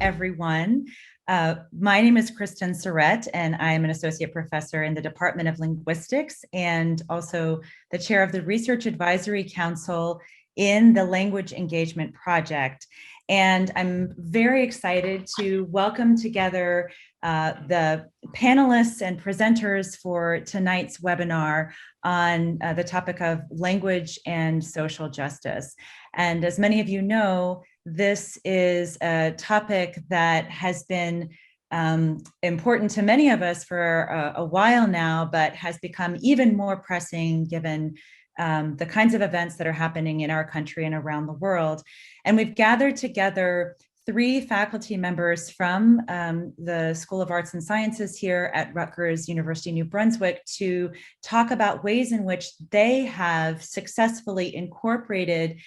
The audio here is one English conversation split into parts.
everyone. My name is Kristen Syrett, and I am an associate professor in the Department of Linguistics and also the chair of the Research Advisory Council in the Language Engagement Project. And I'm very excited to welcome together the panelists and presenters for tonight's webinar on the topic of language and social justice. And as many of you know, this is a topic that has been important to many of us for a while now, but has become even more pressing given the kinds of events that are happening in our country and around the world. And we've gathered together 3 faculty members from the School of Arts and Sciences here at Rutgers University, New Brunswick, to talk about ways in which they have successfully incorporated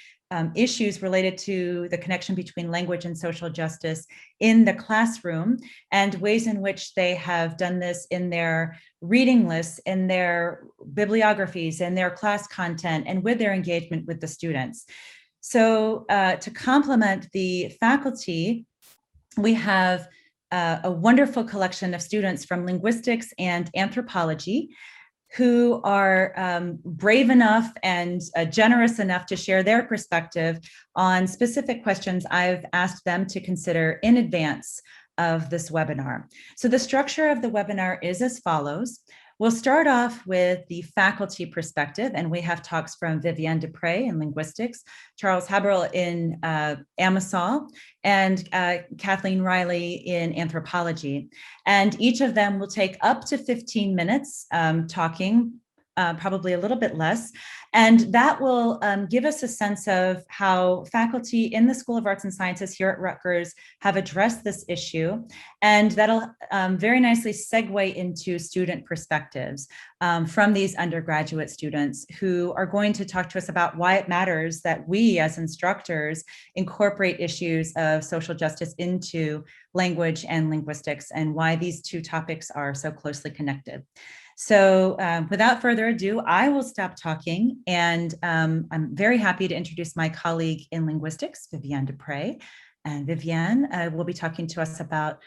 issues related to the connection between language and social justice in the classroom, and ways in which they have done this in their reading lists, in their bibliographies, in their class content, and with their engagement with the students. So to complement the faculty, we have a wonderful collection of students from linguistics and anthropology who are brave enough and generous enough to share their perspective on specific questions I've asked them to consider in advance of this webinar. So the structure of the webinar is as follows. We'll start off with the faculty perspective, and we have talks from Viviane Déprez in linguistics, Charles Häberl in AMESALL, and Kathleen Riley in anthropology. And each of them will take up to 15 minutes talking, probably a little bit less. And that will give us a sense of how faculty in the School of Arts and Sciences here at Rutgers have addressed this issue. And that'll very nicely segue into student perspectives from these undergraduate students who are going to talk to us about why it matters that we as instructors incorporate issues of social justice into language and linguistics, and why these 2 topics are so closely connected. So without further ado, I will stop talking, and I'm very happy to introduce my colleague in linguistics, Viviane Déprez. And Viviane will be talking to us about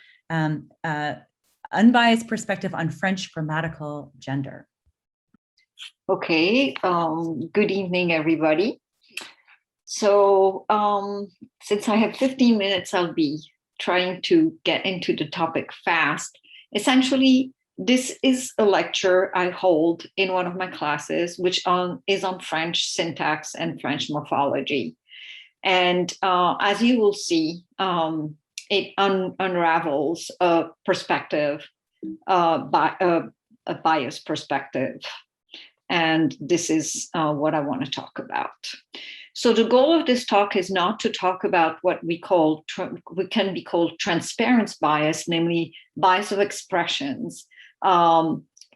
unbiased perspective on French grammatical gender. Okay, good evening, everybody. So since I have 15 minutes, I'll be trying to get into the topic fast. Essentially, this is a lecture I hold in one of my classes, which is on French syntax and French morphology. And as you will see, it unravels a perspective, a biased perspective. And this is what I want to talk about. So the goal of this talk is not to talk about what we can be called transparent bias, namely bias of expressions,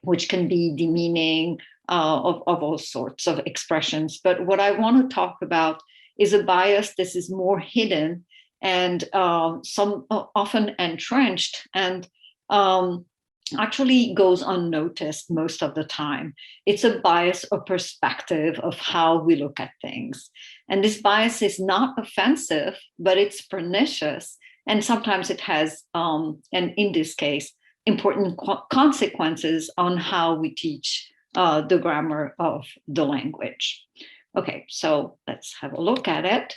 which can be demeaning of all sorts of expressions. But what I want to talk about is a bias that is more hidden and some often entrenched and actually goes unnoticed most of the time. It's a bias or perspective of how we look at things. And this bias is not offensive, but it's pernicious. And sometimes it has, and in this case, important consequences on how we teach the grammar of the language. Okay, so let's have a look at it.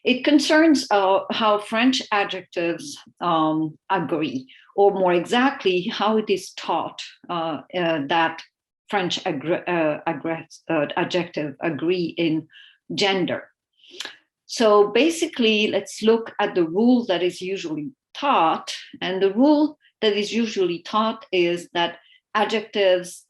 It concerns how French adjectives agree, or more exactly, how it is taught that French adjective agree in gender. So basically, let's look at the rule that is usually taught. And the rule that is usually taught is that adjectives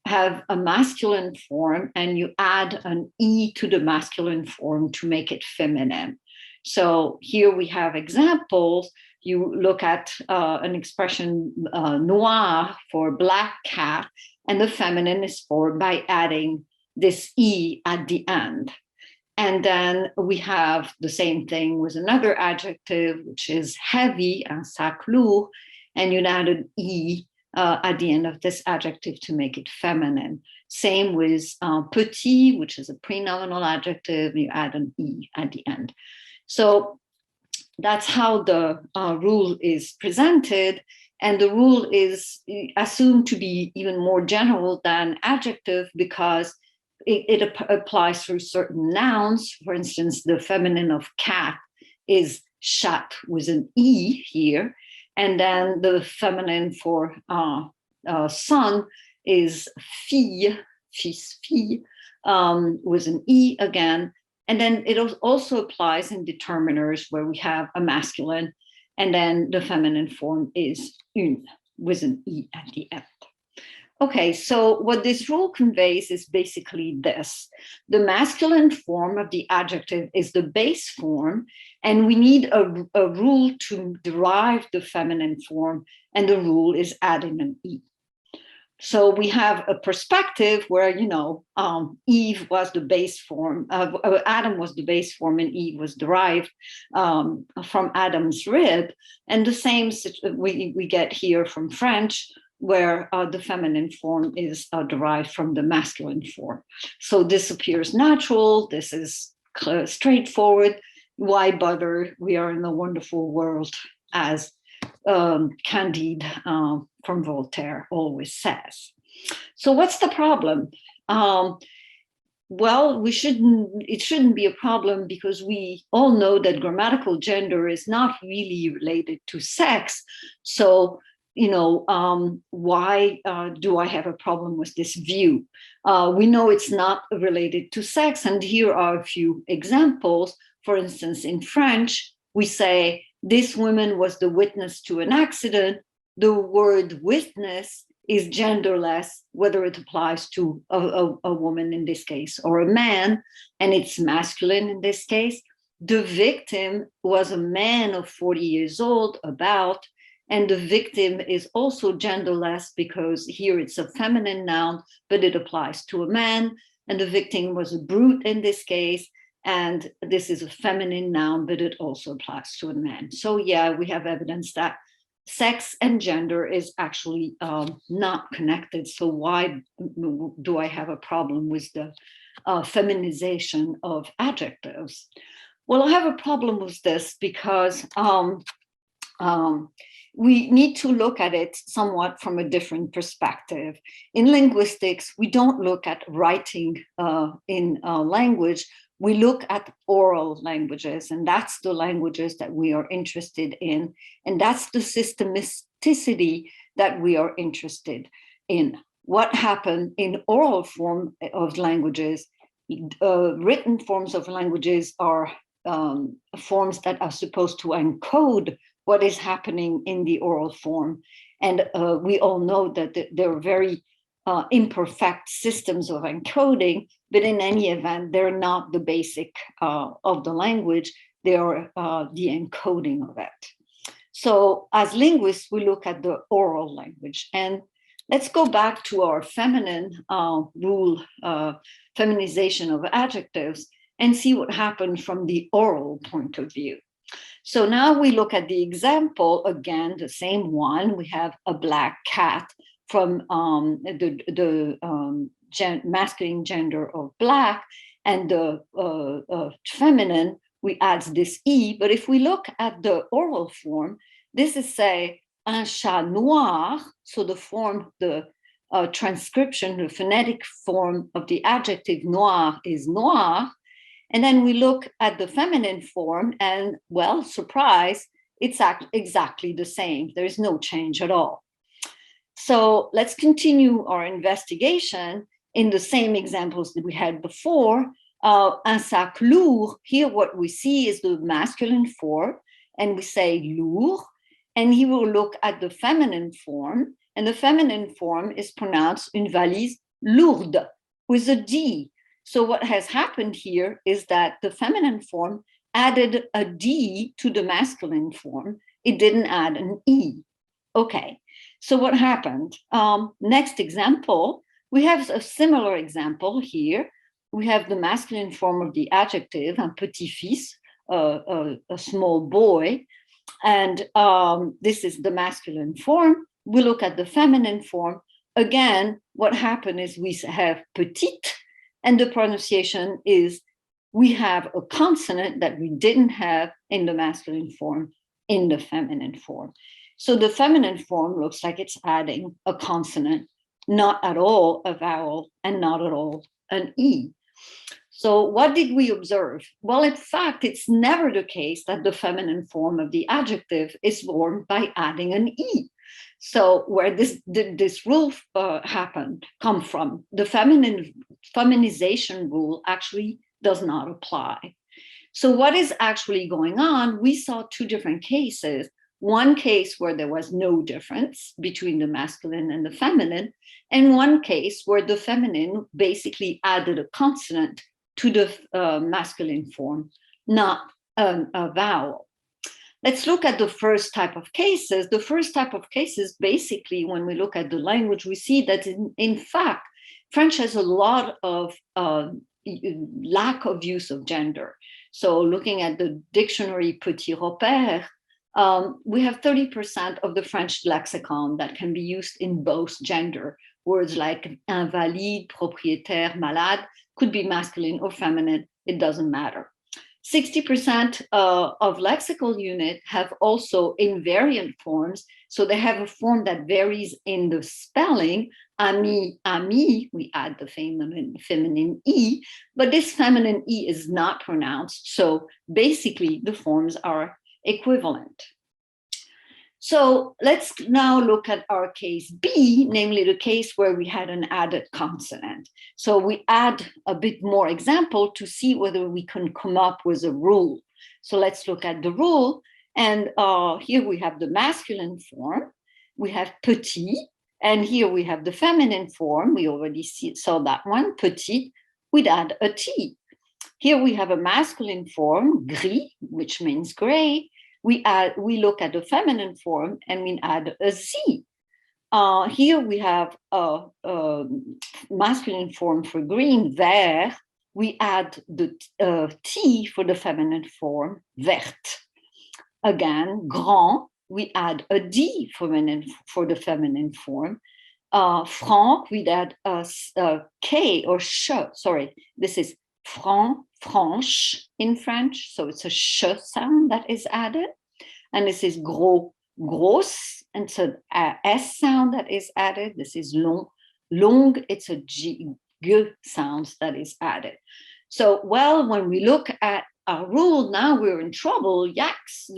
have a masculine form, and you add an E to the masculine form to make it feminine. So here we have examples. You look at an expression noir for black cat, and the feminine is formed by adding this E at the end. And then we have the same thing with another adjective, which is heavy, un sac lourd, and you add an E at the end of this adjective to make it feminine. Same with petit, which is a prenominal adjective, you add an E at the end. So that's how the rule is presented. And the rule is assumed to be even more general than adjective because it applies to certain nouns. For instance, the feminine of cat is chat with an E here. And then the feminine for son is fille, fils, fille, with an E again. And then it also applies in determiners where we have a masculine, and then the feminine form is une with an E at the end. Okay, so what this rule conveys is basically this. The masculine form of the adjective is the base form, and we need a rule to derive the feminine form, and the rule is adding an E. So we have a perspective where, Eve was the base form, Adam was the base form, and Eve was derived from Adam's rib. And the same we get here from French, where the feminine form is derived from the masculine form. So this appears natural. This is straightforward. Why bother? We are in a wonderful world, as Candide from Voltaire always says. So what's the problem? Well, it shouldn't be a problem because we all know that grammatical gender is not really related to sex. So, why do I have a problem with this view? We know it's not related to sex, and here are a few examples. For instance, in French, we say, this woman was the witness to an accident. The word witness is genderless, whether it applies to a woman in this case or a man, and it's masculine in this case. The victim was a man of 40 years old, about, and the victim is also genderless because here it's a feminine noun, but it applies to a man, and the victim was a brute in this case. And this is a feminine noun, but it also applies to a man. So yeah, we have evidence that sex and gender is actually not connected. So why do I have a problem with the feminization of adjectives? Well, I have a problem with this because we need to look at it somewhat from a different perspective. In linguistics, we don't look at writing in language. We look at oral languages, and that's the languages that we are interested in. And that's the systematicity that we are interested in. What happened in oral form of languages, written forms of languages are forms that are supposed to encode what is happening in the oral form. And we all know that they're very imperfect systems of encoding, but in any event, they're not the basic of the language, they are the encoding of it. So as linguists, we look at the oral language. And let's go back to our feminine rule, feminization of adjectives, and see what happened from the oral point of view. So now we look at the example, again, the same one. We have a black cat from the masculine gender of black, and the feminine, we add this E. But if we look at the oral form, this is say, un chat noir. So the form, the transcription, the phonetic form of the adjective noir is noir. And then we look at the feminine form, and well, surprise, it's exactly the same. There is no change at all. So let's continue our investigation in the same examples that we had before. Un sac lourd, here what we see is the masculine form, and we say lourd, and he will look at the feminine form, and the feminine form is pronounced une valise lourde with a D. So what has happened here is that the feminine form added a D to the masculine form. It didn't add an E. Okay. So what happened? Next example, we have a similar example here. We have the masculine form of the adjective, un petit-fils, a small boy. And this is the masculine form. We look at the feminine form. Again, what happened is we have petite, and the pronunciation is we have a consonant that we didn't have in the masculine form in the feminine form. So the feminine form looks like it's adding a consonant, not at all a vowel and not at all an E. So what did we observe? Well, in fact, it's never the case that the feminine form of the adjective is formed by adding an E. So where this rule come from, the feminization rule actually does not apply. So what is actually going on? We saw two different cases. One case where there was no difference between the masculine and the feminine, and one case where the feminine basically added a consonant to the masculine form, not a vowel. Let's look at the first type of cases. The first type of cases, basically, when we look at the language, we see that in fact, French has a lot of lack of use of gender. So looking at the dictionary Petit Repère, we have 30% of the French lexicon that can be used in both gender. Words like invalide, propriétaire, malade could be masculine or feminine, it doesn't matter. 60% of lexical unit have also invariant forms. So they have a form that varies in the spelling. Ami, ami, we add the feminine E, but this feminine E is not pronounced. So basically the forms are equivalent. So let's now look at our case B, namely the case where we had an added consonant. So we add a bit more example to see whether we can come up with a rule. So let's look at the rule. And here we have the masculine form. We have petit. And here we have the feminine form. We already saw that one, petit. We'd add a T. Here we have a masculine form, gris, which means gray. We look at the feminine form and we add a Z. Here we have a masculine form for green, vert. We add the T for the feminine form, verte. Again, grand, we add a D for the feminine form. Franc, we add a K or sh, sorry, this is franc, franche in French, so it's a sh sound that is added. And this is gros, grosse, and it's an S sound that is added. This is long, long, it's a G sound that is added. So, well, when we look at our rule, now we're in trouble, yaks,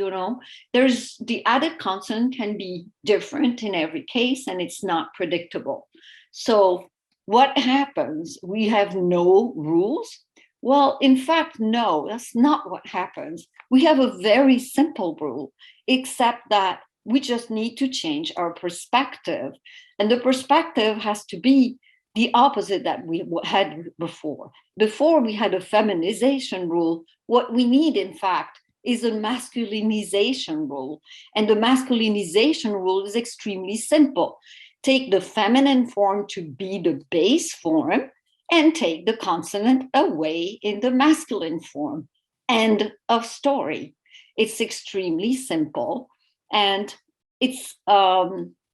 there's the added consonant can be different in every case, and it's not predictable. So what happens? We have no rules. Well, in fact, no, that's not what happens. We have a very simple rule, except that we just need to change our perspective. And the perspective has to be the opposite that we had before. Before we had a feminization rule. What we need, in fact, is a masculinization rule. And the masculinization rule is extremely simple. Take the feminine form to be the base form, and take the consonant away in the masculine form. End of story. It's extremely simple, and it's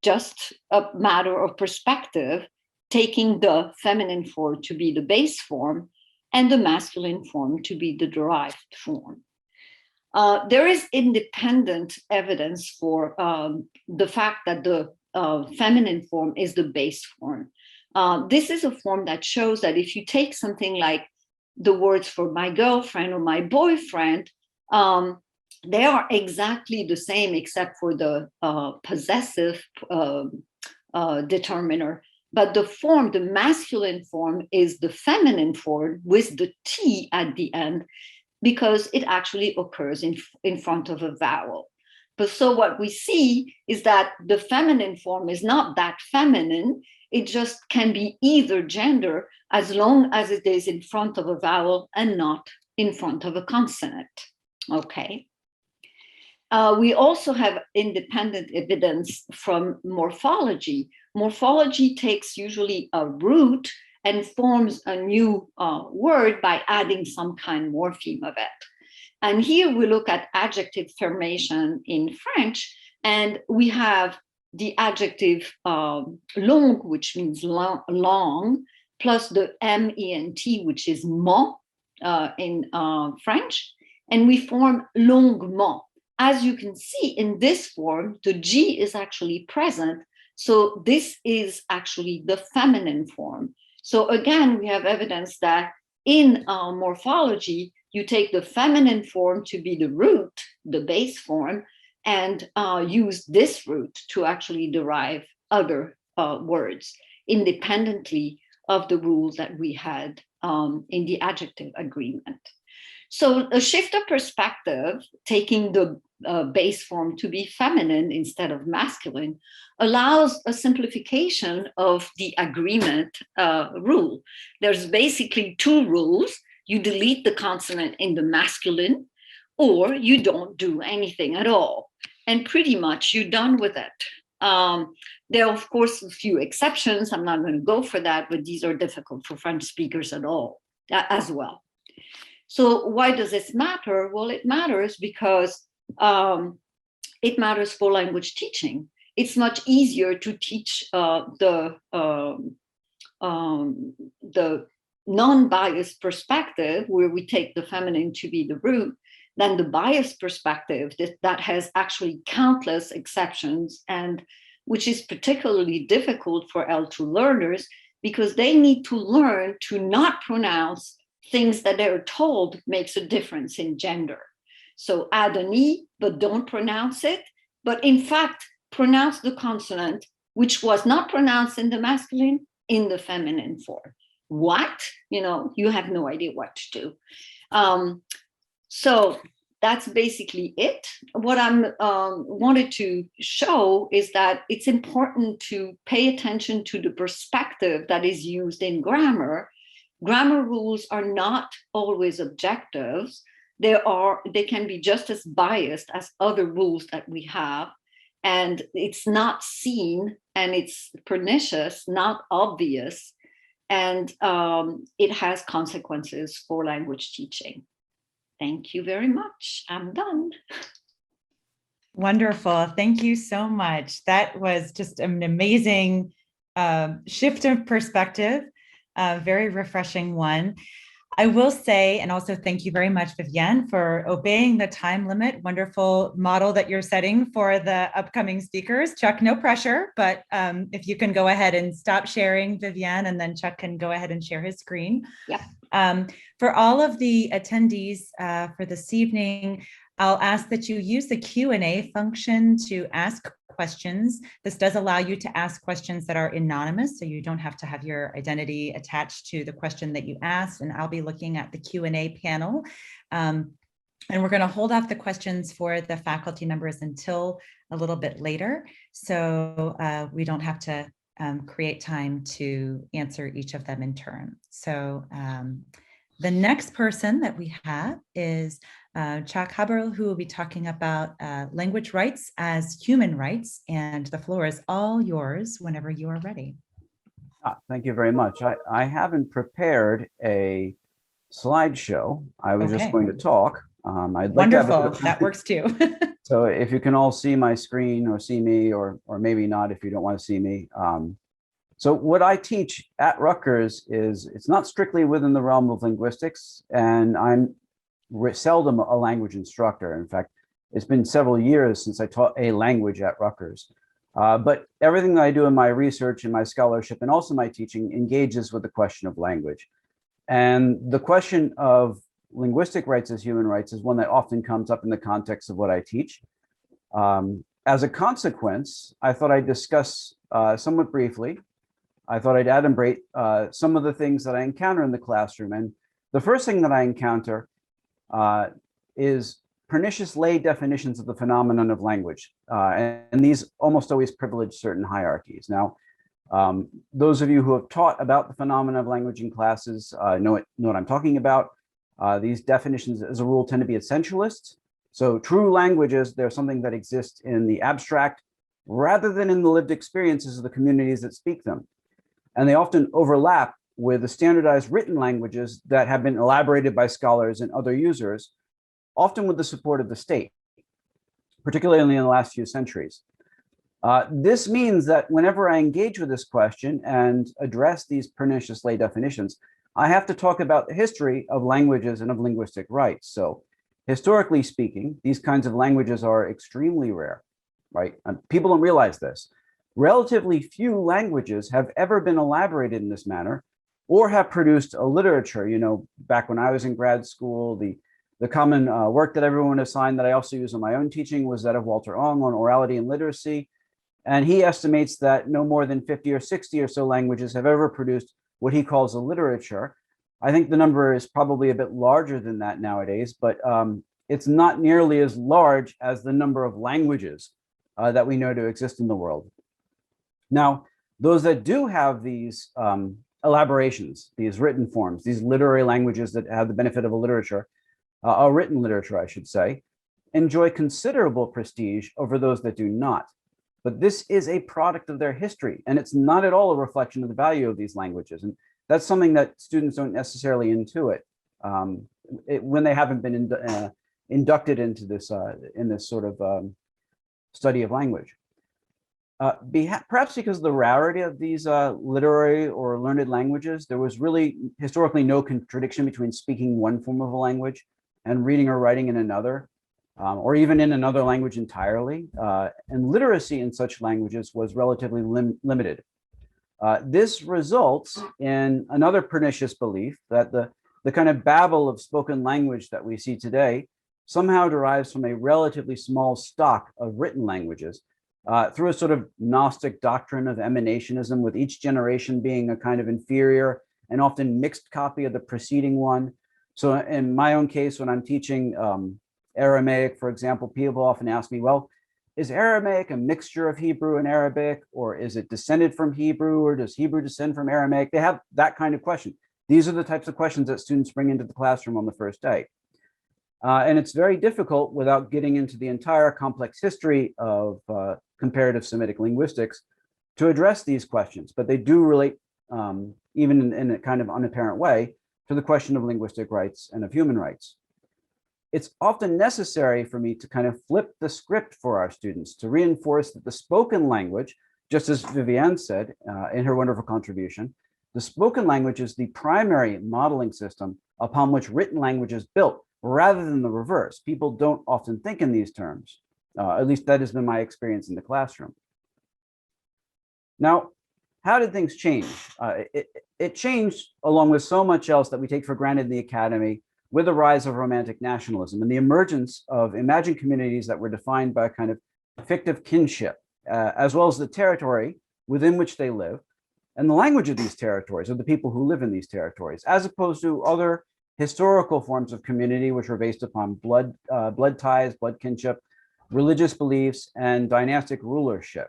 just a matter of perspective, taking the feminine form to be the base form and the masculine form to be the derived form. There is independent evidence for the fact that the feminine form is the base form. This is a form that shows that if you take something like the words for my girlfriend or my boyfriend, they are exactly the same except for the possessive determiner. But the form, the masculine form, is the feminine form with the T at the end, because it actually occurs in front of a vowel. But so what we see is that the feminine form is not that feminine. It just can be either gender as long as it is in front of a vowel and not in front of a consonant. Okay. We also have independent evidence from morphology. Morphology takes usually a root and forms a new word by adding some kind of morpheme of it. And here we look at adjective formation in French, and we have the adjective long, which means long, plus the ment, which is mon, French, and we form longuement. As you can see in this form, the G is actually present. So this is actually the feminine form. So again, we have evidence that in morphology, you take the feminine form to be the root, the base form, and use this root to actually derive other words independently of the rules that we had in the adjective agreement. So a shift of perspective, taking the base form to be feminine instead of masculine, allows a simplification of the agreement rule. There's basically two rules. You delete the consonant in the masculine, or you don't do anything at all. And pretty much you're done with it. There are, of course, a few exceptions. I'm not going to go for that, but these are difficult for French speakers at all, as well. So why does this matter? Well, it matters because it matters for language teaching. It's much easier to teach the non-biased perspective, where we take the feminine to be the root, than the biased perspective that has actually countless exceptions, and which is particularly difficult for L2 learners because they need to learn to not pronounce things that they're told makes a difference in gender. So add an E, but don't pronounce it, but in fact, pronounce the consonant, which was not pronounced in the masculine, in the feminine form. What? You have no idea what to do. So that's basically it. What I wanted to show is that it's important to pay attention to the perspective that is used in grammar. Grammar rules are not always objectives. They can be just as biased as other rules that we have. And it's not seen, and it's pernicious, not obvious. And it has consequences for language teaching. Thank you very much. I'm done. Wonderful. Thank you so much. That was just an amazing shift of perspective, very refreshing one. I will say, and also thank you very much, Viviane, for obeying the time limit. Wonderful model that you're setting for the upcoming speakers. Chuck, no pressure, but if you can go ahead and stop sharing, Viviane, and then Chuck can go ahead and share his screen. Yeah. For all of the attendees for this evening, I'll ask that you use the Q&A function to ask questions. This does allow you to ask questions that are anonymous, so you don't have to have your identity attached to the question that you asked, and I'll be looking at the Q&A panel. And we're going to hold off the questions for the faculty members until a little bit later, so we don't have to create time to answer each of them in turn. So the next person that we have is Chuck Häberl, who will be talking about language rights as human rights, and the floor is all yours whenever you are ready. Thank you very much. I haven't prepared a slideshow. I was just going to talk. I'd like Wonderful. That works too. So if you can all see my screen or see me, or maybe not if you don't want to see me. So what I teach at Rutgers is, it's not strictly within the realm of linguistics, and I'm seldom a language instructor. In fact, it's been several years since I taught a language at Rutgers. But everything that I do in my research and my scholarship and also my teaching engages with the question of language. And the question of linguistic rights as human rights is one that often comes up in the context of what I teach. As a consequence, I thought I'd discuss somewhat briefly. I thought I'd adumbrate some of the things that I encounter in the classroom. And the first thing that I encounter is pernicious lay definitions of the phenomenon of language. And these almost always privilege certain hierarchies. Now, those of you who have taught about the phenomenon of language in classes know what I'm talking about. These definitions, as a rule, tend to be essentialist. So true languages, they're something that exists in the abstract rather than in the lived experiences of the communities that speak them. And they often overlap with the standardized written languages that have been elaborated by scholars and other users, often with the support of the state, particularly in the last few centuries. This means that whenever I engage with this question and address these pernicious lay definitions, I have to talk about the history of languages and of linguistic rights. So historically speaking, these kinds of languages are extremely rare, right? People don't realize this. Relatively few languages have ever been elaborated in this manner or have produced a literature. You know, back when I was in grad school, the common work that everyone assigned that I also use in my own teaching was that of Walter Ong on orality and literacy. And he estimates that no more than 50 or 60 or so languages have ever produced what he calls a literature. I think the number is probably a bit larger than that nowadays, but it's not nearly as large as the number of languages that we know to exist in the world. Now, those that do have these elaborations, these written forms, these literary languages that have the benefit of a literature, a written literature, I should say, enjoy considerable prestige over those that do not. But this is a product of their history, and it's not at all a reflection of the value of these languages. And that's something that students don't necessarily intuit when they haven't been inducted into this in this sort of study of language. Perhaps because of the rarity of these literary or learned languages, there was really historically no contradiction between speaking one form of a language and reading or writing in another, or even in another language entirely. And literacy in such languages was relatively limited. This results in another pernicious belief that the kind of babble of spoken language that we see today somehow derives from a relatively small stock of written languages through a sort of Gnostic doctrine of emanationism, with each generation being a kind of inferior and often mixed copy of the preceding one. So in my own case, when I'm teaching Aramaic, for example, people often ask me, well, is Aramaic a mixture of Hebrew and Arabic, or is it descended from Hebrew, or does Hebrew descend from Aramaic? They have that kind of question. These are the types of questions that students bring into the classroom on the first day. And it's very difficult, without getting into the entire complex history of comparative Semitic linguistics, to address these questions, but they do relate, even in a kind of unapparent way, to the question of linguistic rights and of human rights. It's often necessary for me to kind of flip the script for our students to reinforce that the spoken language, just as Viviane said in her wonderful contribution, the spoken language is the primary modeling system upon which written language is built, rather than the reverse. People don't often think in these terms. At least that has been my experience in the classroom. Now, how did things change? It changed along with so much else that we take for granted in the academy, with the rise of romantic nationalism and the emergence of imagined communities that were defined by a kind of fictive kinship, as well as the territory within which they live and the language of these territories, of the people who live in these territories, as opposed to other historical forms of community which were based upon blood ties, blood kinship, religious beliefs, and dynastic rulership.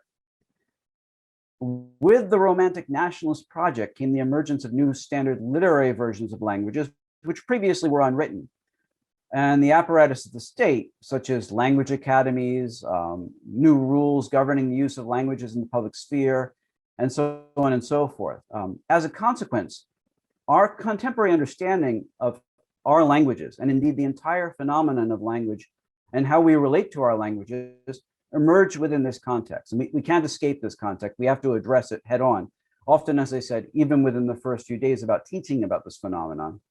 With the Romantic Nationalist project came the emergence of new standard literary versions of languages, which previously were unwritten. And the apparatus of the state, such as language academies, new rules governing the use of languages in the public sphere, and so on and so forth. As a consequence, our contemporary understanding of our languages, and indeed the entire phenomenon of language and how we relate to our languages, emerge within this context. And we can't escape this context. We have to address it head on. Often, as I said, even within the first few days about teaching about this phenomenon.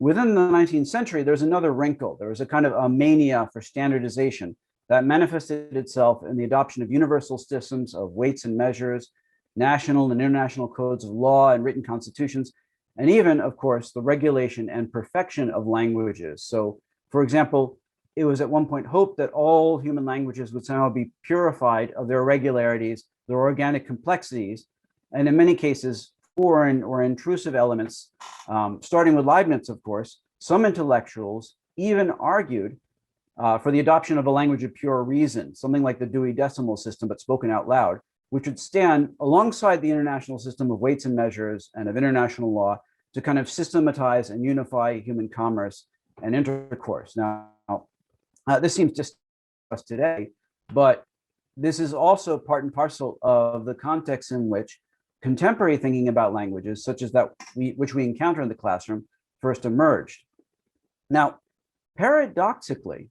Within the 19th century, there's another wrinkle. There was a kind of a mania for standardization that manifested itself in the adoption of universal systems of weights and measures, national and international codes of law and written constitutions, and even, of course, the regulation and perfection of languages. So, for example, it was at one point hoped that all human languages would somehow be purified of their irregularities, their organic complexities, and in many cases, foreign or intrusive elements, starting with Leibniz, of course. Some intellectuals even argued for the adoption of a language of pure reason, something like the Dewey Decimal System, but spoken out loud, which would stand alongside the international system of weights and measures and of international law to kind of systematize and unify human commerce and intercourse. Now, this seems just us today, but this is also part and parcel of the context in which contemporary thinking about languages, such as that which we encounter in the classroom, first emerged. Now, paradoxically,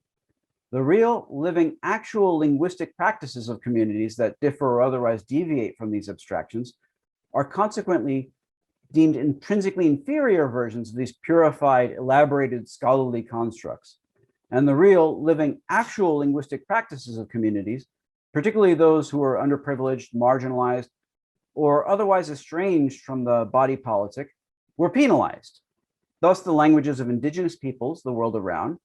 the real, living, actual linguistic practices of communities that differ or otherwise deviate from these abstractions are consequently deemed intrinsically inferior versions of these purified, elaborated scholarly constructs. And the real, living, actual linguistic practices of communities, particularly those who are underprivileged, marginalized, or otherwise estranged from the body politic, were penalized. Thus, the languages of indigenous peoples the world around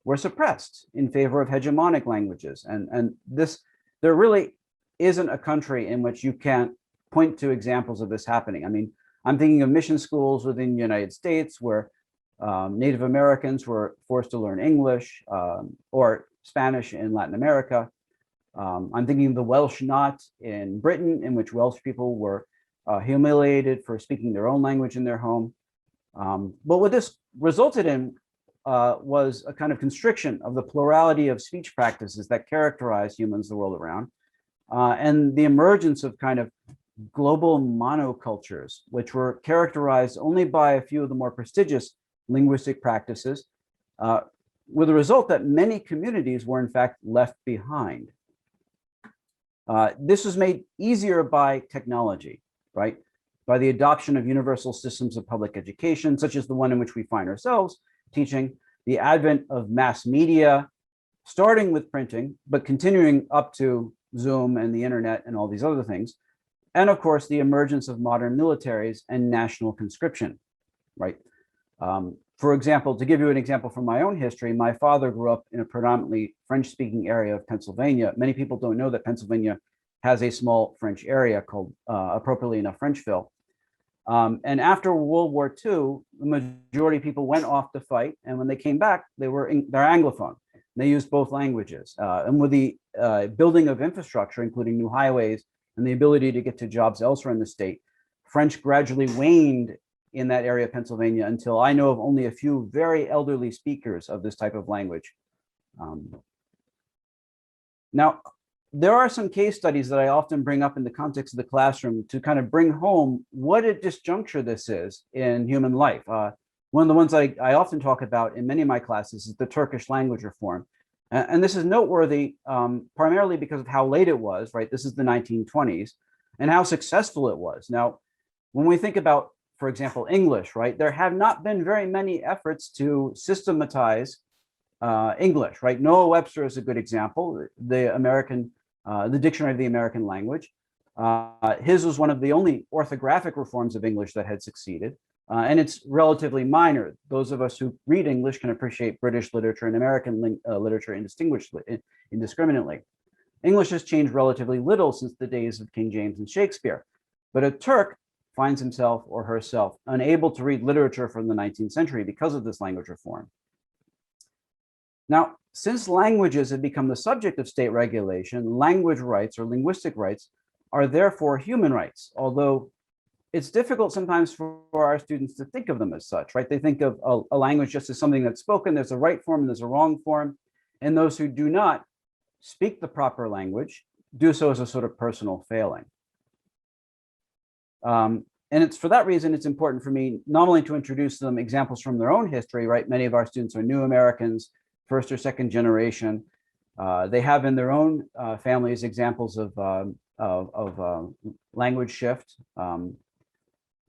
were suppressed in favor of hegemonic languages. And this, there really isn't a country in which you can't point to examples of this happening. I mean, I'm thinking of mission schools within the United States where Native Americans were forced to learn English or Spanish in Latin America. I'm thinking of the Welsh Not in Britain, in which Welsh people were humiliated for speaking their own language in their home. But what this resulted in was a kind of constriction of the plurality of speech practices that characterize humans the world around, and the emergence of kind of global monocultures, which were characterized only by a few of the more prestigious linguistic practices, with the result that many communities were in fact left behind. This was made easier by technology, right? By the adoption of universal systems of public education, such as the one in which we find ourselves teaching, the advent of mass media, starting with printing, but continuing up to Zoom and the internet and all these other things. And of course, the emergence of modern militaries and national conscription, right? For example, to give you an example from my own history, my father grew up in a predominantly French-speaking area of Pennsylvania. Many people don't know that Pennsylvania has a small French area called, appropriately enough, Frenchville. And after World War II, the majority of people went off to fight, and when they came back, they're Anglophone. They used both languages. And with the building of infrastructure, including new highways and the ability to get to jobs elsewhere in the state, French gradually waned in that area of Pennsylvania until I know of only a few very elderly speakers of this type of language. Now, there are some case studies that I often bring up in the context of the classroom to kind of bring home what a disjuncture this is in human life. One of the ones I often talk about in many of my classes is the Turkish language reform. And this is noteworthy primarily because of how late it was, right? This is the 1920s, and how successful it was. Now, when we think about, for example, English, right? There have not been very many efforts to systematize English, right? Noah Webster is a good example, the Dictionary of the American Language. His was one of the only orthographic reforms of English that had succeeded, and it's relatively minor. Those of us who read English can appreciate British literature and American literature indiscriminately. English has changed relatively little since the days of King James and Shakespeare, but a Turk finds himself or herself unable to read literature from the 19th century because of this language reform. Now, since languages have become the subject of state regulation, language rights or linguistic rights are therefore human rights, although it's difficult sometimes for our students to think of them as such, right? They think of a language just as something that's spoken, there's a right form and there's a wrong form, and those who do not speak the proper language do so as a sort of personal failing. And it's for that reason, it's important for me not only to introduce them examples from their own history, right? Many of our students are new Americans, first or second generation. They have in their own families examples of language shift.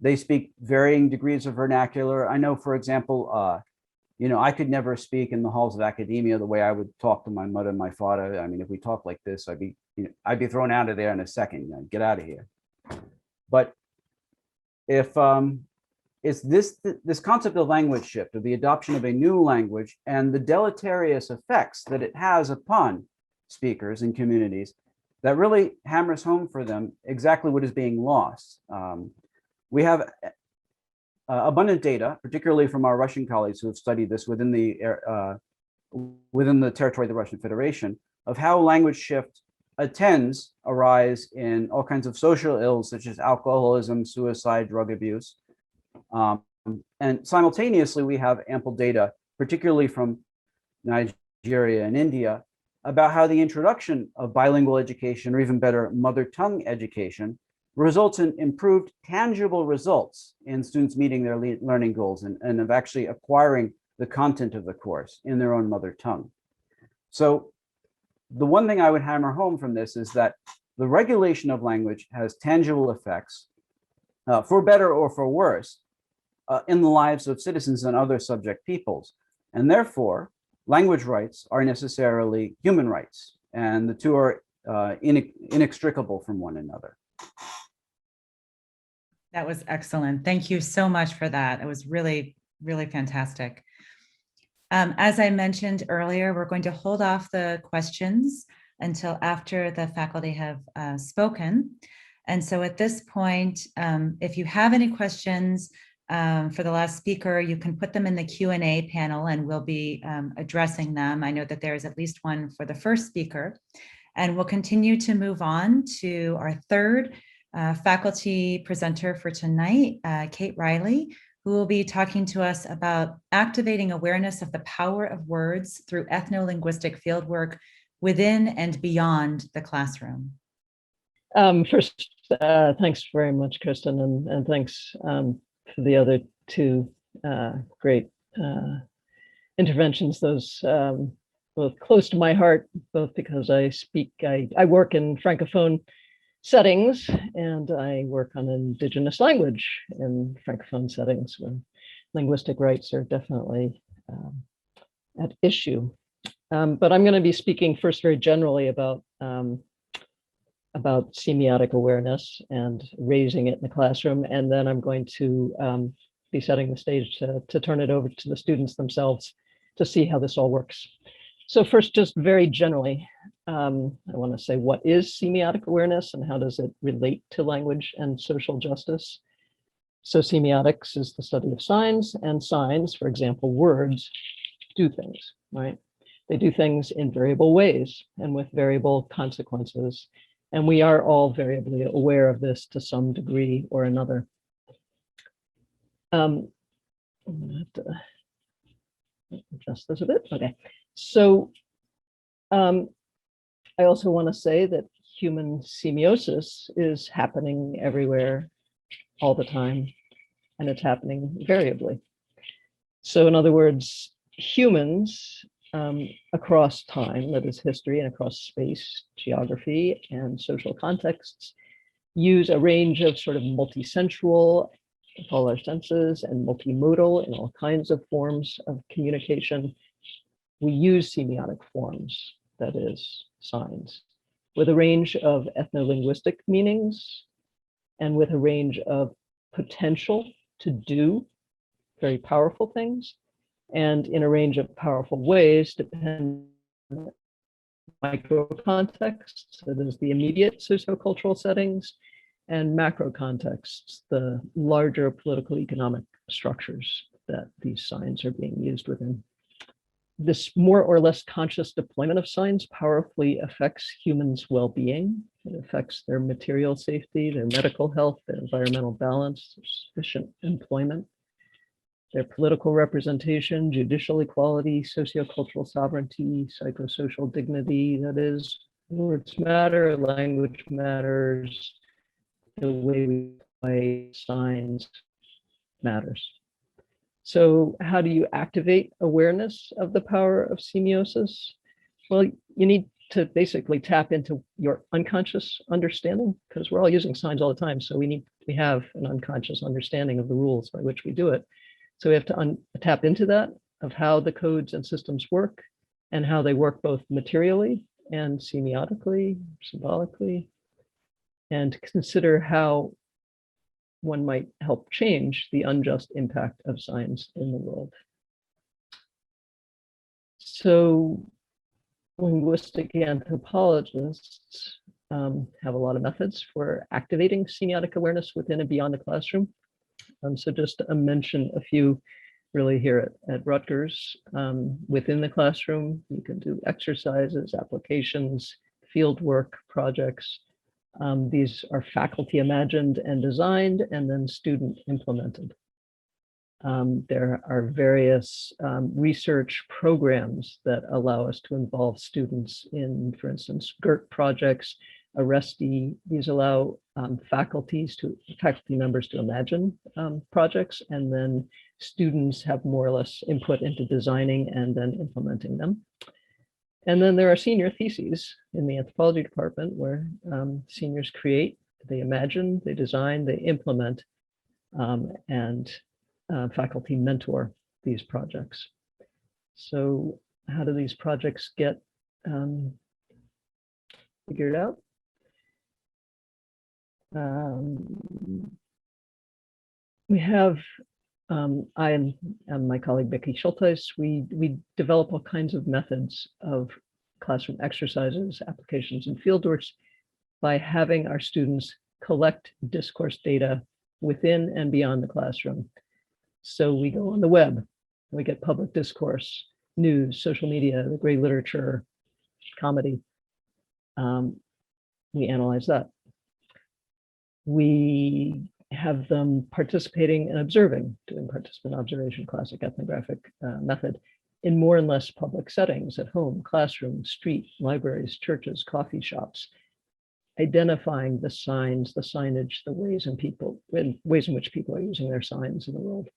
They speak varying degrees of vernacular. I know, for example, I could never speak in the halls of academia the way I would talk to my mother and my father. I mean, if we talk like this, I'd be thrown out of there in a second. Get out of here. But if it's this concept of language shift, of the adoption of a new language and the deleterious effects that it has upon speakers and communities, that really hammers home for them exactly what is being lost. We have abundant data, particularly from our Russian colleagues who have studied this within the territory of the Russian Federation, of how language shift attends a rise in all kinds of social ills such as alcoholism, suicide, drug abuse. And simultaneously, we have ample data, particularly from Nigeria and India, about how the introduction of bilingual education, or even better, mother tongue education, results in improved tangible results in students meeting their learning goals and of actually acquiring the content of the course in their own mother tongue. So the one thing I would hammer home from this is that the regulation of language has tangible effects, for better or for worse, in the lives of citizens and other subject peoples. And therefore, language rights are necessarily human rights, and the two are inextricable from one another. That was excellent. Thank you so much for that. It was really, really fantastic. As I mentioned earlier, we're going to hold off the questions until after the faculty have spoken. And so at this point, if you have any questions for the last speaker, you can put them in the Q&A panel and we'll be addressing them. I know that there is at least one for the first speaker. And we'll continue to move on to our third faculty presenter for tonight, Kate Riley, who will be talking to us about activating awareness of the power of words through ethno-linguistic fieldwork within and beyond the classroom. First, thanks very much, Kristen, and thanks for the other two great interventions. Those both close to my heart, both because I work in Francophone settings and I work on Indigenous language in Francophone settings where linguistic rights are definitely at issue. But I'm going to be speaking first very generally about semiotic awareness and raising it in the classroom. And then I'm going to be setting the stage to turn it over to the students themselves to see how this all works. So first, just very generally, I want to say, what is semiotic awareness and how does it relate to language and social justice? So semiotics is the study of signs, and signs, for example, words, do things, right? They do things in variable ways and with variable consequences. And we are all variably aware of this to some degree or another. I'm going to have to adjust this a bit. Okay. So I also want to say that human semiosis is happening everywhere all the time, and it's happening variably. So in other words, humans across time, that is history, and across space, geography, and social contexts, use a range of sort of multisensual, with all our senses, and multimodal in all kinds of forms of communication. We use semiotic forms, that is, signs, with a range of ethno-linguistic meanings and with a range of potential to do very powerful things, and in a range of powerful ways, depending on micro contexts, that is the immediate sociocultural settings, and macro contexts, the larger political economic structures that these signs are being used within. This more or less conscious deployment of signs powerfully affects humans' well-being. It affects their material safety, their medical health, their environmental balance, their sufficient employment, their political representation, judicial equality, sociocultural sovereignty, psychosocial dignity, that is, words matter, language matters, the way we play signs matters. So how do you activate awareness of the power of semiosis? Well, you need to basically tap into your unconscious understanding, because we're all using signs all the time. So we have an unconscious understanding of the rules by which we do it. So we have to tap into that, of how the codes and systems work and how they work both materially and semiotically, symbolically, and consider how one might help change the unjust impact of signs in the world. So linguistic anthropologists have a lot of methods for activating semiotic awareness within and beyond the classroom. So just to mention a few really here at Rutgers. Within the classroom, you can do exercises, applications, field work, projects. These are faculty imagined and designed, and then student implemented. There are various research programs that allow us to involve students in, for instance, GERT projects, ARESTI. These allow faculty members to imagine projects, and then students have more or less input into designing and then implementing them. And then there are senior theses in the anthropology department where seniors create, they imagine, they design, they implement and faculty mentor these projects. So how do these projects get figured out? We have, I and my colleague Becky Schultes, we develop all kinds of methods of classroom exercises, applications, and fieldworks by having our students collect discourse data within and beyond the classroom. So we go on the web, we get public discourse, news, social media, the great literature, comedy. We analyze that. We have them participating and observing, doing participant observation, classic ethnographic method, in more and less public settings, at home, classroom, street, libraries, churches, coffee shops, identifying the signs, the signage, the ways in which people are using their signs in the world.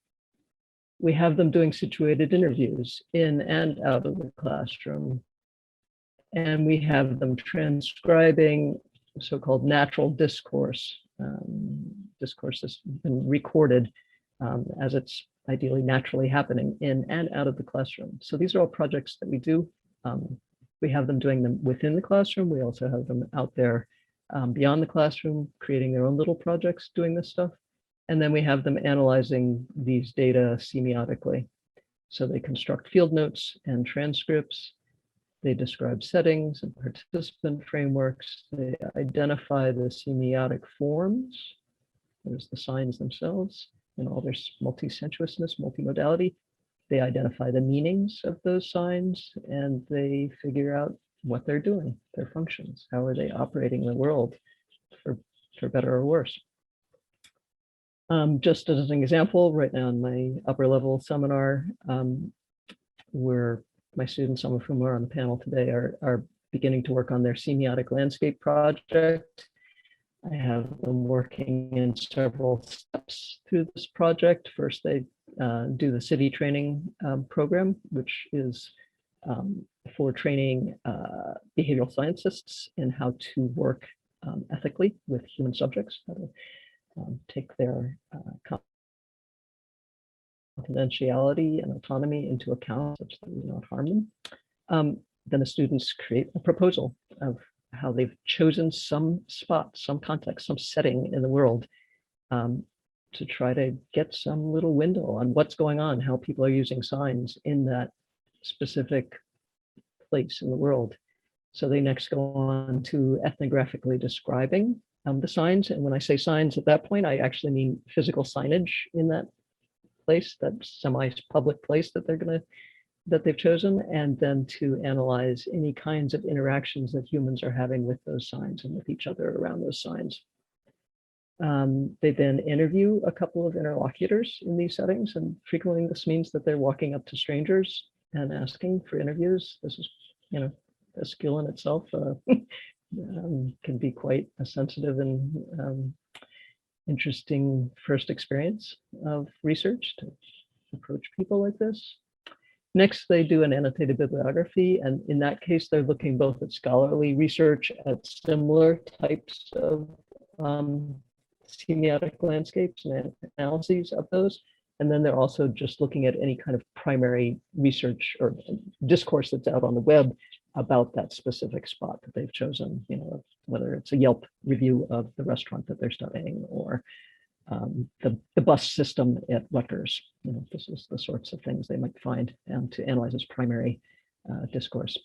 We have them doing situated interviews in and out of the classroom. And we have them transcribing so-called natural discourse. Discourse has been recorded as it's ideally naturally happening in and out of the classroom. So these are all projects that we do. We have them doing them within the classroom. We also have them out there beyond the classroom, creating their own little projects doing this stuff. And then we have them analyzing these data semiotically. So they construct field notes and transcripts. They describe settings and participant frameworks. They identify the semiotic forms. There's the signs themselves and all their multi-sensuousness, multimodality. They identify the meanings of those signs and they figure out what they're doing, their functions. How are they operating in the world for better or worse? Just as an example, right now in my upper level seminar, where my students, some of whom are on the panel today, are beginning to work on their semiotic landscape project. I have them working in several steps through this project. First, they do the city training program, which is for training behavioral scientists in how to work ethically with human subjects, how to take their confidentiality and autonomy into account such that we not harm them. Then the students create a proposal of how they've chosen some spot, some context, some setting in the world to try to get some little window on what's going on, how people are using signs in that specific place in the world. So they next go on to ethnographically describing the signs. And when I say signs at that point, I actually mean physical signage in that place, that semi-public place that they've chosen, and then to analyze any kinds of interactions that humans are having with those signs and with each other around those signs. They then interview a couple of interlocutors in these settings, and frequently this means that they're walking up to strangers and asking for interviews. This is, a skill in itself. Can be quite a sensitive and interesting first experience of research to approach people like this. Next, they do an annotated bibliography, and in that case, they're looking both at scholarly research at similar types of semiotic landscapes and analyses of those, and then they're also just looking at any kind of primary research or discourse that's out on the web about that specific spot that they've chosen, whether it's a Yelp review of the restaurant that they're studying or the bus system at Rutgers. This is the sorts of things they might find to analyze as primary discourse.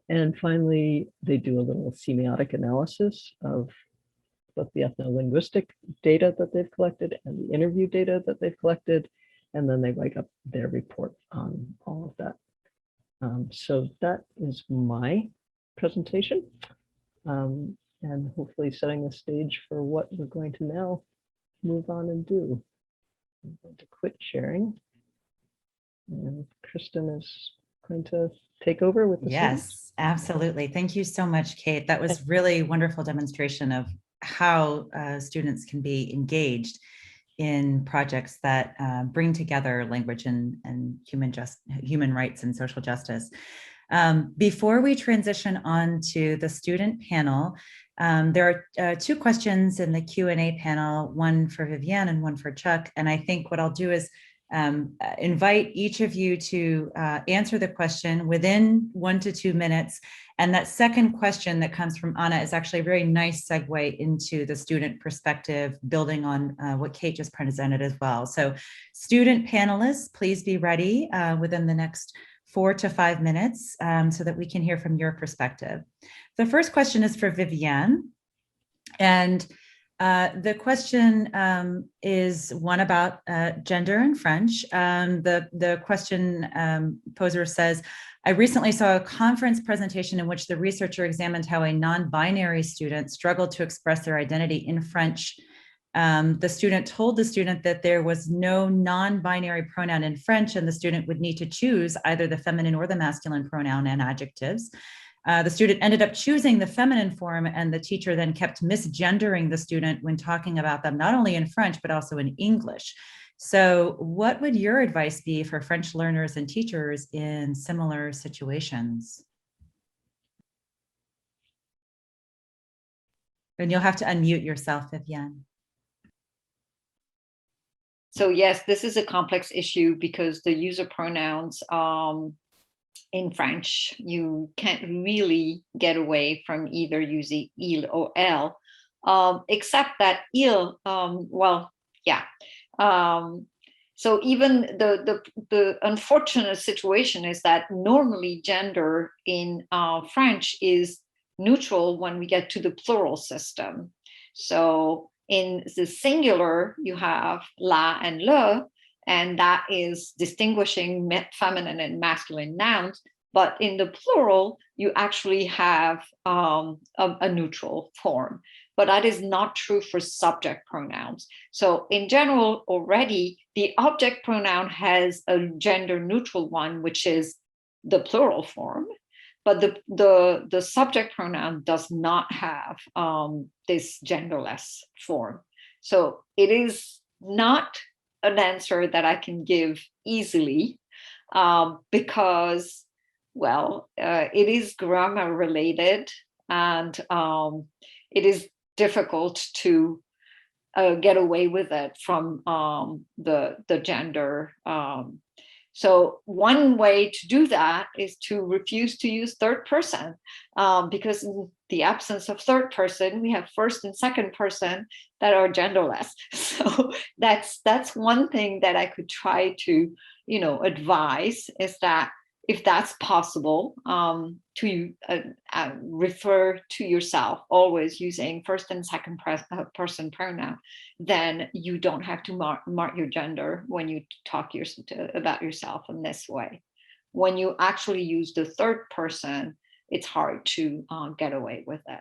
And finally, they do a little semiotic analysis of both the ethno-linguistic data that they've collected and the interview data that they've collected, and then they write up their report on all of that. So that is my presentation, and hopefully setting the stage for what we're going to now move on and do. I'm going to quit sharing, and Kristen is going to take over with the Yes, slides. absolutely. Thank you so much, Kate. That was really wonderful demonstration of how students can be engaged in projects that bring together language and human rights and social justice. Before we transition on to the student panel, there are two questions in the Q&A panel, one for Viviane and one for Chuck. And I think what I'll do is invite each of you to answer the question within 1 to 2 minutes. And that second question that comes from Anna is actually a very nice segue into the student perspective, building on what Kate just presented as well. So student panelists, please be ready within the next 4 to 5 minutes so that we can hear from your perspective. The first question is for Viviane. And the question is one about gender in French. The question poser says, I recently saw a conference presentation in which the researcher examined how a non-binary student struggled to express their identity in French. The student told the student that there was no non-binary pronoun in French, and the student would need to choose either the feminine or the masculine pronoun and adjectives. The student ended up choosing the feminine form, and the teacher then kept misgendering the student when talking about them, not only in French, but also in English. So what would your advice be for French learners and teachers in similar situations? And you'll have to unmute yourself, Viviane. So yes, this is a complex issue because the user pronouns in French, you can't really get away from either using il or elle, except that il, so even the unfortunate situation is that normally gender in French is neutral when we get to the plural system. So in the singular, you have la and le, and that is distinguishing feminine and masculine nouns. But in the plural, you actually have a neutral form. But that is not true for subject pronouns. So in general, already, the object pronoun has a gender neutral one, which is the plural form. But the subject pronoun does not have this genderless form. So it is not an answer that I can give easily because, well, it is grammar related, and it is difficult to get away with it from the gender. So one way to do that is to refuse to use third person, because in the absence of third person, we have first and second person that are genderless. So that's one thing that I could try to, advise, is that if that's possible, to refer to yourself always using first and second person pronoun, then you don't have to mark your gender when you talk about yourself in this way. When you actually use the third person, it's hard to get away with it.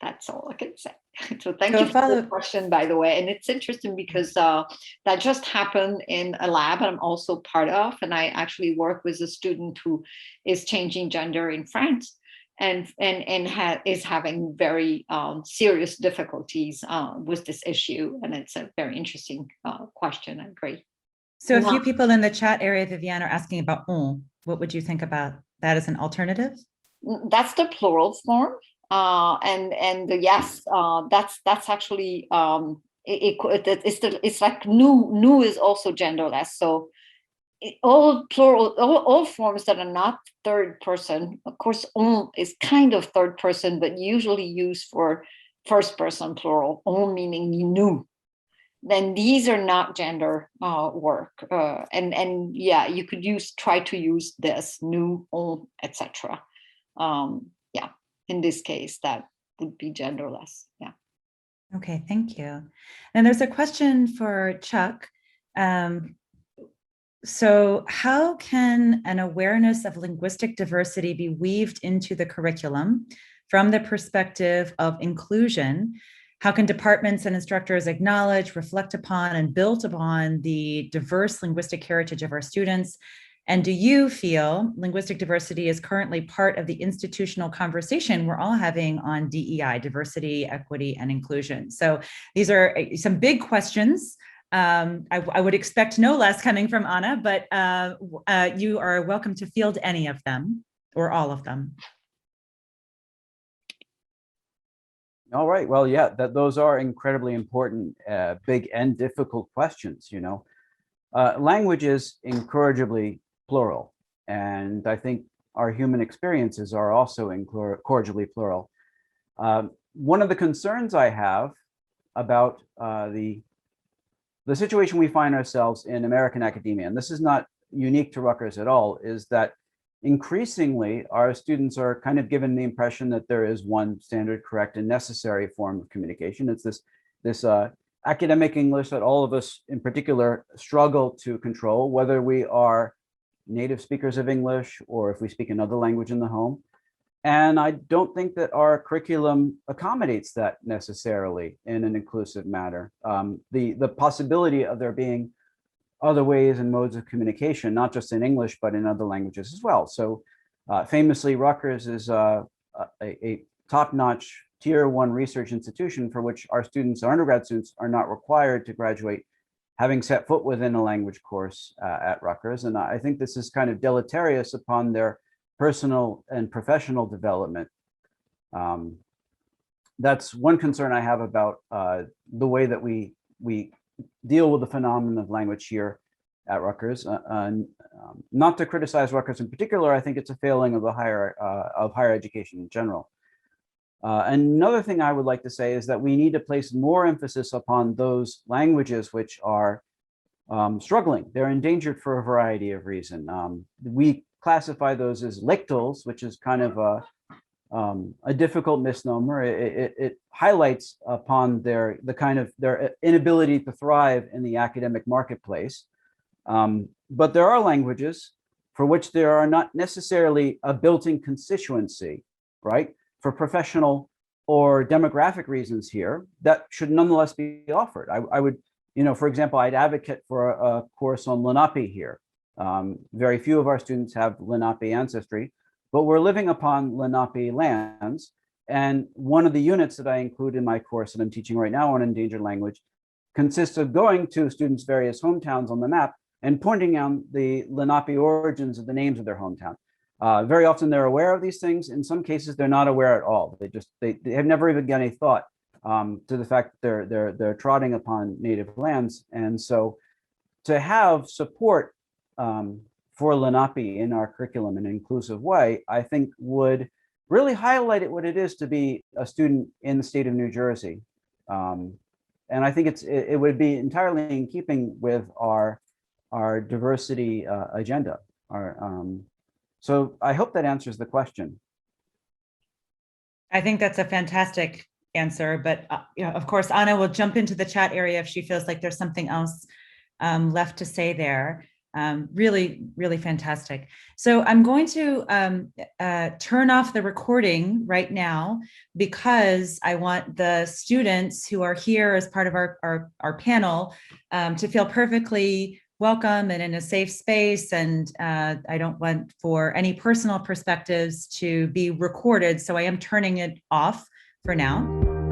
That's all I can say. So thank you for the question, by the way. And it's interesting because that just happened in a lab I'm also part of. And I actually work with a student who is changing gender in France and is having very serious difficulties with this issue. And it's a very interesting question. I agree. So a few people in the chat area, Viviane, are asking about on. What would you think about that as an alternative? That's the plural form. And yes, that's actually it's like nous is also genderless. So all plural, all forms that are not third person, of course, on is kind of third person, but usually used for first person plural, on meaning nous. Then these are not gender work, and yeah, you could try to use this nous, on, etc. Yeah. In this case, that would be genderless. Yeah. Okay, thank you. And there's a question for Chuck. So how can an awareness of linguistic diversity be weaved into the curriculum from the perspective of inclusion? How can departments and instructors acknowledge, reflect upon, and build upon the diverse linguistic heritage of our students? And do you feel linguistic diversity is currently part of the institutional conversation we're all having on DEI, diversity, equity, and inclusion? So these are some big questions. I would expect no less coming from Anna, but you are welcome to field any of them or all of them. All right. Well, yeah, those are incredibly important, big and difficult questions, you know. Language is incorrigibly plural, and I think our human experiences are also incorrigibly plural. One of the concerns I have about the situation we find ourselves in American academia, and this is not unique to Rutgers at all, is that increasingly our students are kind of given the impression that there is one standard, correct, and necessary form of communication. It's this academic English that all of us in particular struggle to control, whether we are native speakers of English or if we speak another language in the home. And I don't think that our curriculum accommodates that necessarily in an inclusive manner. The possibility of there being other ways and modes of communication, not just in English, but in other languages as well. So famously, Rutgers is a top-notch tier 1 research institution for which our students, our undergrad students, are not required to graduate having set foot within a language course at Rutgers. And I think this is kind of deleterious upon their personal and professional development. That's one concern I have about the way that we deal with the phenomenon of language here at Rutgers. Not to criticize Rutgers in particular, I think it's a failing of the higher education in general. Another thing I would like to say is that we need to place more emphasis upon those languages which are struggling. They're endangered for a variety of reasons. We classify those as lictals, which is kind of a difficult misnomer. It highlights upon their inability to thrive in the academic marketplace. But there are languages for which there are not necessarily a built-in constituency, right? For professional or demographic reasons here, that should nonetheless be offered. I would, for example, I'd advocate for a course on Lenape here. Very few of our students have Lenape ancestry, but we're living upon Lenape lands. And one of the units that I include in my course that I'm teaching right now on endangered language consists of going to students' various hometowns on the map and pointing out the Lenape origins of the names of their hometown. Very often they're aware of these things. In some cases, they're not aware at all. They have never even given a thought to the fact that they're trotting upon native lands. And so to have support for Lenape in our curriculum in an inclusive way, I think would really highlight what it is to be a student in the state of New Jersey. And I think it would be entirely in keeping with our diversity agenda. So I hope that answers the question. I think that's a fantastic answer, but of course, Anna will jump into the chat area if she feels like there's something else left to say there. Really, really fantastic. So I'm going to turn off the recording right now because I want the students who are here as part of our panel to feel perfectly welcome and in a safe space. And I don't want for any personal perspectives to be recorded. So I am turning it off for now.